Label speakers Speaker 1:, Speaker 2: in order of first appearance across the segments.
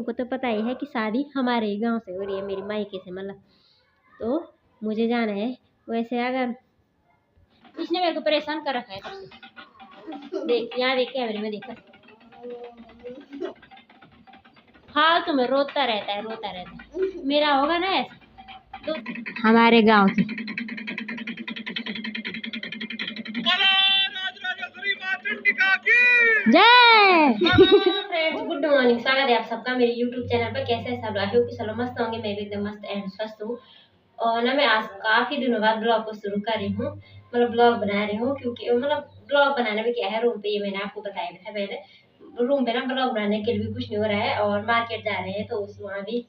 Speaker 1: को तो पता ही है कि शादी हमारे ही गांव से हो रही है, मेरी मायके से मतलब। तो मुझे जाना है। वैसे अगर इसने मेरे को परेशान कर रखा है तब से। देख यहाँ देख कैमरे में देखा, हाँ तुम्हें रोता रहता है मेरा होगा ना ऐसा। तो हमारे गांव की जय। फ्रेंड्स गुड मॉर्निंग, स्वागत है आप सबका मेरे YouTube चैनल पर। कैसे हैं सब? आई होप कि सब मस्त होंगे। मैं भी एकदम मस्त एंड स्वस्थ हूँ। और ना मैं आज काफी दिनों बाद ब्लॉग को शुरू कर रही हूँ, मतलब ब्लॉग बना रही हूँ। क्योंकि मतलब ब्लॉग बनाने में क्या है, रूम पे, ये मैंने आपको बताया था पहले, रूम पे ना ब्लॉग बनाने के लिए भी कुछ नहीं हो रहा है। और मार्केट जा रहे हैं तो उस वहाँ भी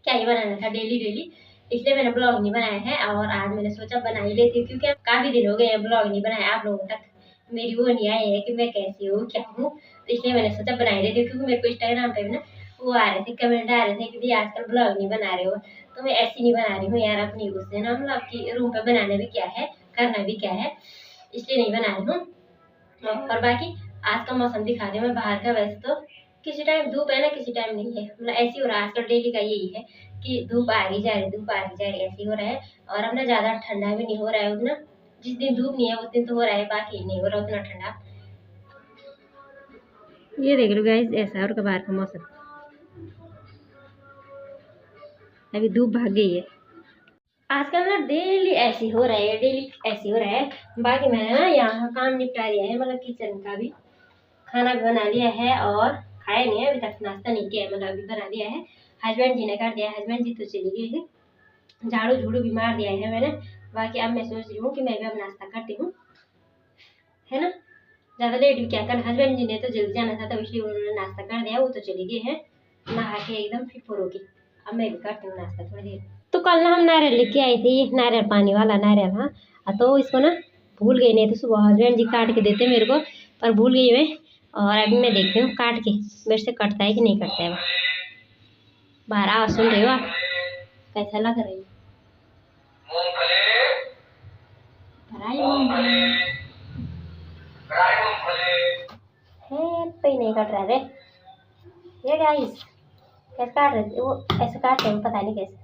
Speaker 1: क्या ही बनाना था डेली डेली, इसलिए मैंने ब्लॉग नहीं बनाया है। और आज मैंने सोचा बना ही लेती हूँ, क्योंकि काफी दिन हो गए ब्लॉग नहीं बनाया। आप लोगों तक मेरी वो नहीं आई है कि मैं कैसी हूँ क्या हूँ, तो इसलिए मैंने सोचा बना ही लेती हूँ। क्योंकि मेरे को इंस्टाग्राम पे भी ना वो आ रहे थे, कमेंट आ रहे थे कि दी आजकल ब्लॉग नहीं बना रहे हो। तो मैं ऐसी नहीं बना रही हूँ यार, अपनी उससे ना मतलब कि रूम पे बनाना भी क्या है, करना भी क्या है, इसलिए नहीं बना रही हूँ। और बाकी आज का मौसम दिखा रही हूँ मैं बाहर का। वैसे तो किसी टाइम धूप है ना, किसी टाइम नहीं है, मतलब ऐसी हो रहा है आजकल। डेली का यही है कि धूप आ रही जा रही, धूप आ रही जा रही, ऐसी हो रहा है। और अब ना ज्यादा ठंडा भी नहीं हो रहा है उतना। जिस दिन धूप नहीं है उस दिन तो हो रहा है, बाकी नहीं हो रहा उतना ठंडा। ये देख लो गाइस, ऐसा और बाहर का मौसम। अभी धूप भाग गई है। आजकल ना डेली ऐसी हो रहा है, डेली ऐसी हो रहा है। बाकी मैंने ना यहाँ काम निपटा दिया है, मतलब किचन का भी, खाना भी बना लिया है। और खाया नहीं है अभी तक, नाश्ता नहीं किया है, मतलब अभी बना दिया है। हस्बैंड जी ने कर दिया है, हस्बैंड जी तो चली गई है। झाड़ू झूड़ू भी मार दिया है मैंने। बाकी अब मैं सोच रही हूँ कि मैं भी अब नाश्ता करती हूँ, है ना। ज्यादा लेट भी क्या कर, हस्बैंड जी ने तो जल्दी जाना था तो इसलिए उन्होंने नाश्ता कर दिया, वो तो चली गई है नहा के एकदम फिट होगी। अब मैं भी करती हूँ नाश्ता थोड़ी देर। तो कल ना हम नारियल लेके आई थी, नारियल पानी वाला नारियल। हाँ, तो इसको ना भूल गई, नहीं तो सुबह हस्बैंड जी काट के देते मेरे को, पर भूल गई मैं। और अभी मैं देखती हूँ काट के मेरे से कटता है कि नहीं कटता है। बाहर आवाज सुन रही हो आप, कैसा लग रही है? पे नहीं कट रहा रे ये गाइस। कैसे काट रहे थे वो, ऐसे काट रहे हैं पता नहीं कैसे।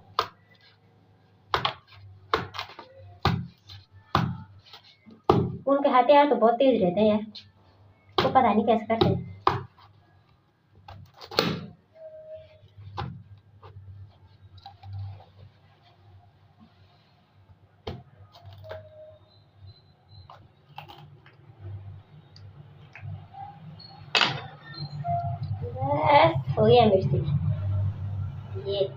Speaker 1: उनके हथियार तो बहुत तेज रहते हैं यार, तो पता नहीं कैसे करते हैं। बस हो गया मिर्ची ये।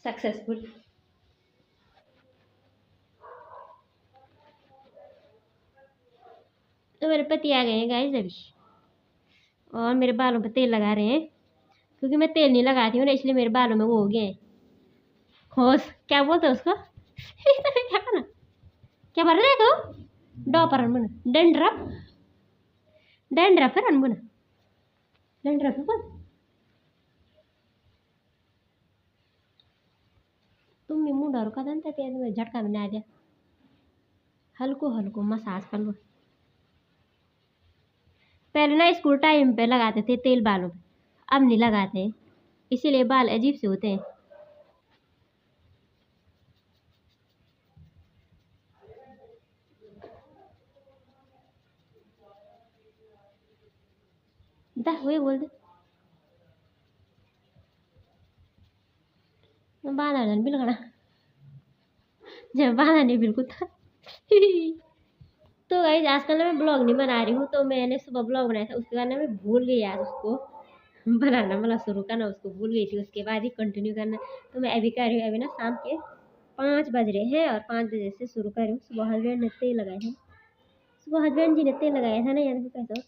Speaker 1: सक्सेसफुल। तो मेरे पति आ गए हैं गाइस अभी, और मेरे बालों पे तेल लगा रहे हैं। क्योंकि मैं तेल नहीं लगाती हूँ ना, इसलिए मेरे बालों में वो हो गए हैं खोस, क्या बोलते हैं उसको क्या करना, क्या भर रहे को डॉपर अनबुना डेंड्रफ, डेंड्रफ है अनबुना, डेंड्रफ है बोल। तुम मुंह डर का दंता पे झटका में ना दिया, हल्को हल्को मसाज कर लो। पहले ना स्कूल टाइम पे लगाते थे तेल बालों पे, अब नहीं लगाते हैं, इसीलिए बाल अजीब से होते हैं। वही बोल दे बांधा भी लगाना, जब बांधा नहीं बिल्कुल था तो गाइस आजकल ना मैं ब्लॉग नहीं बना रही हूँ। तो मैंने सुबह ब्लॉग बनाया था, उसके बाद ना मैं भूल गई यार उसको बनाना, मतलब शुरू करना उसको भूल गई थी, उसके बाद ही कंटिन्यू करना। तो मैं अभी कर रही हूँ। अभी ना शाम के 5 बज रहे हैं और 5 बजे से शुरू कर रही हूँ। सुबह हस्बैंड ने तेल लगाया था, सुबह हस्बैंड जी ने तेल लगाया था ना यार, कैसा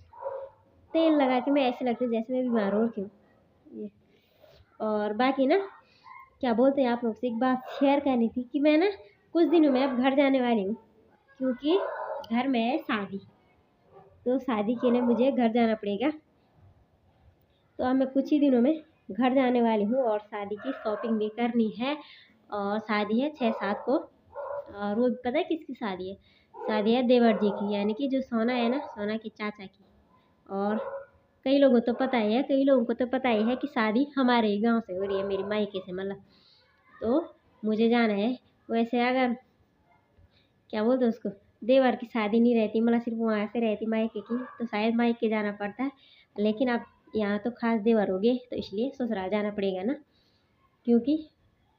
Speaker 1: तेल लगा के मैं ऐसे लगती जैसे मैं बीमार हो रही हूँ। और बाकी ना क्या बोलते हैं, आप लोग से एक बात शेयर करनी थी कि मैं ना कुछ दिनों में अब घर जाने वाली हूँ, क्योंकि घर में है शादी। तो शादी के लिए मुझे घर जाना पड़ेगा। तो अब मैं कुछ ही दिनों में घर जाने वाली हूँ और शादी की शॉपिंग भी करनी है। और शादी है 6-7 को, और वो पता है किसकी शादी है? शादी है देवर जी की, यानी कि जो सोना है ना, सोना की चाचा की। और कई लोगों तो पता ही है, कई लोगों को तो पता ही है कि शादी हमारे ही गांव से हो रही है, मेरी मायके से मतलब। तो मुझे जाना है। वैसे अगर क्या बोलते हैं उसको, देवर की शादी नहीं रहती, मतलब सिर्फ वहाँ से रहती मायके की, तो शायद मायके जाना पड़ता है। लेकिन अब यहाँ तो खास देवर हो गए, तो इसलिए ससुराल जाना पड़ेगा ना, क्योंकि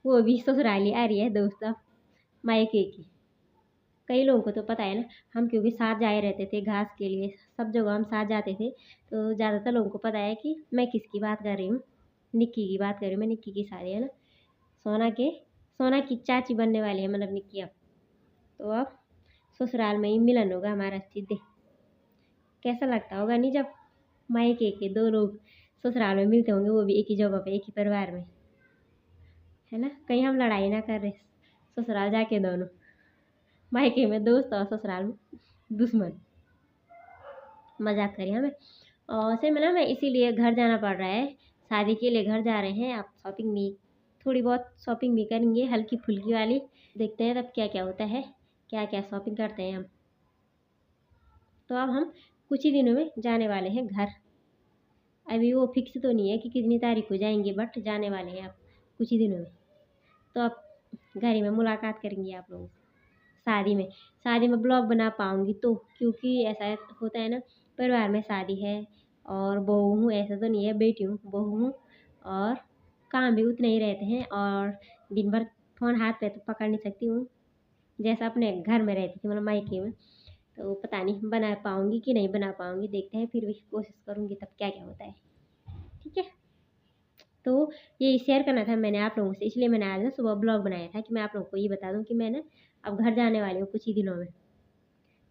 Speaker 1: वो भी ससुराल ही आ रही है दोस्तों मायके की। कई लोगों को तो पता है ना, हम क्योंकि साथ जाए रहते थे घास के लिए, सब जगह हम साथ जाते थे, तो ज़्यादातर लोगों को पता है कि मैं किसकी बात कर रही हूँ। निक्की की बात कर रही हूँ मैं, निक्की की शादी है ना, सोना की चाची बनने वाली है मतलब निक्की अब। तो अब ससुराल में ही मिलन होगा हमारा सीधे। कैसा लगता होगा नहीं जब मायके के दो लोग ससुराल में मिलते होंगे, वो भी एक ही जगह पे, एक ही परिवार में, है ना। कहीं हम लड़ाई ना कर रहे ससुराल जाके दोनों, मायके में दोस्त और ससुराल में दुश्मन। मजाक करिए हमें। और से मैं इसीलिए घर जाना पड़ रहा है, शादी के लिए घर जा रहे हैं। आप शॉपिंग भी, थोड़ी बहुत शॉपिंग भी करेंगे, हल्की फुल्की वाली। देखते हैं तब क्या क्या होता है, क्या क्या शॉपिंग करते हैं हम। तो अब हम कुछ ही दिनों में जाने वाले हैं घर। अभी वो फिक्स तो नहीं है कि कितनी तारीख को जाएंगे, बट जाने वाले हैं आप कुछ ही दिनों में। तो अब घर ही में मुलाकात करेंगे आप लोगों से। शादी में ब्लॉग बना पाऊँगी तो, क्योंकि ऐसा होता है ना, परिवार में शादी है और बहू हूँ, ऐसा तो नहीं है, बेटी हूँ, बहू हूँ, और काम भी उतने ही रहते हैं, और दिन भर फ़ोन हाथ पे तो पकड़ नहीं सकती हूँ जैसा अपने घर में रहती थी, मतलब मायके में। तो पता नहीं बना पाऊँगी कि नहीं बना पाऊँगी, देखते हैं, फिर भी कोशिश करूँगी तब क्या क्या होता है। ठीक है, तो ये शेयर करना था मैंने आप लोगों से, इसलिए मैंने आज ना सुबह ब्लॉग बनाया था कि मैं आप लोगों को ये बता दूँ कि मैं ना अब घर जाने वाली हूँ कुछ ही दिनों में।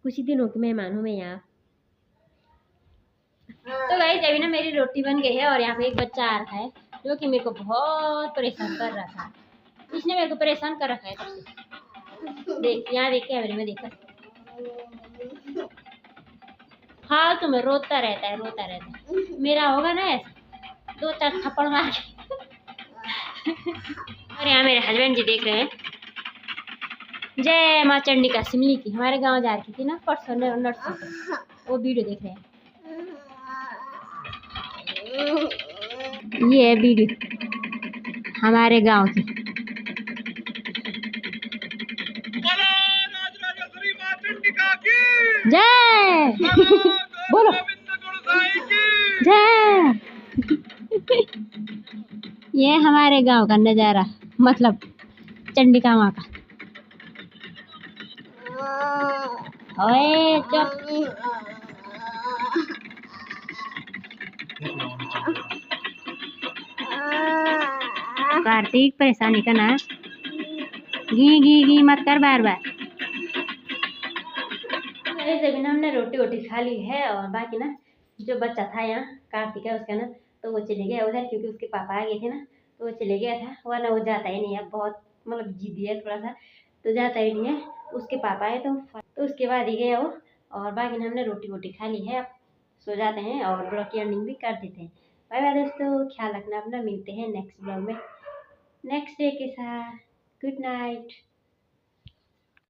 Speaker 1: कुछ ही दिनों की मेहमान हूँ मैं यहाँ। तो गाइस अभी ना मेरी रोटी बन गई है, और यहाँ पे एक बच्चा आ रखा है जो कि मेरे को बहुत परेशान कर रहा था। इसने मेरे को परेशान कर रखा है तब से। देख यहाँ, देख कैमरे में देखा, हाँ तुम्हें रोता रहता है, रोता रहता है। मेरा होगा ना ऐसा 2-4 थप्पड़ मार के। और यहाँ मेरे हस्बैंड जी देख रहे हैं जय माँ चंडिका सिमली की, हमारे गांव जा रही थी ना परसों नरसों, वो वीडियो देख रहे हैं। ये है वीडियो हमारे गांव की। जय बोलो जय। ये हमारे गांव का नजारा, मतलब चंडिका माँ का। ओए चुप। कार्तिक परेशानी का ना, घी घी घी मत कर बार बार। जब ना हमने रोटी वोटी खा ली है, और बाकी ना जो बच्चा था यहाँ कार्तिक है उसका ना, तो वो चले गया उधर, क्योंकि उसके पापा आ गए थे ना, तो वो चले गया था, वरना वो जाता ही नहीं है, बहुत मतलब जिद्दी है थोड़ा सा, तो जाता ही नहीं है। उसके पापा आए तो उसके बाद ही गया वो। और बाकी हमने रोटी वोटी खा ली है, अब सो जाते हैं और ब्लॉग की अर्निंग भी कर देते हैं। बाय बाय दोस्तों, ख्याल रखना अपना, मिलते हैं नेक्स्ट ब्लॉग में नेक्स्ट डे के साथ। Good night.